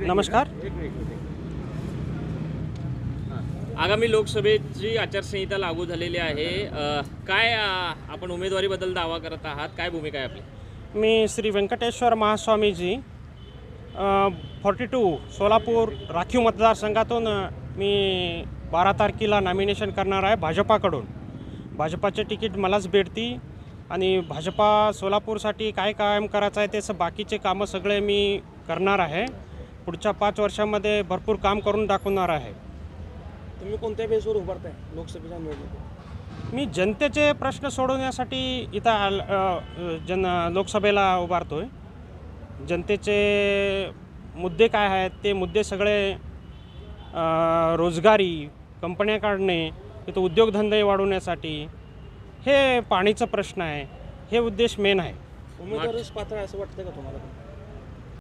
नमस्कार. आगामी लोकसभेची आचारसंहिता लागू झालेली आहे. काय आपण उमेदवारीबद्दल दावा करत आहात? काय भूमिका आहे आपली? मी श्री व्यंकटेश्वर महास्वामीजी 42 सोलापूर राखीव मतदारसंघातून मी 12 तारखेला नॉमिनेशन करणार आहे भाजपाकडून. भाजपाचे तिकीट मलाच भेटती आणि भाजपा सोलापूरसाठी काय कायम करायचं आहे ते बाकीचे कामं सगळे मी करणार आहे. पुढच्या 5 वर्षामध्ये भरपूर काम करून दाखवणार आहे. तुम्ही कोणत्या बेसवर उभारताय लोकसभेच्या निवडणुकीत? मी जनतेचे प्रश्न सोडवण्यासाठी इथं लोकसभेला उभारतो आहे. जनतेचे मुद्दे काय आहेत ते मुद्दे सगळे रोजगारी, कंपन्या काढणे, इथं उद्योगधंदे वाढवण्यासाठी, हे पाणीचा प्रश्न आहे, हे उद्देश मेन आहे. उमेदवारीच पात्र आहे असं वाटतं का तुम्हाला?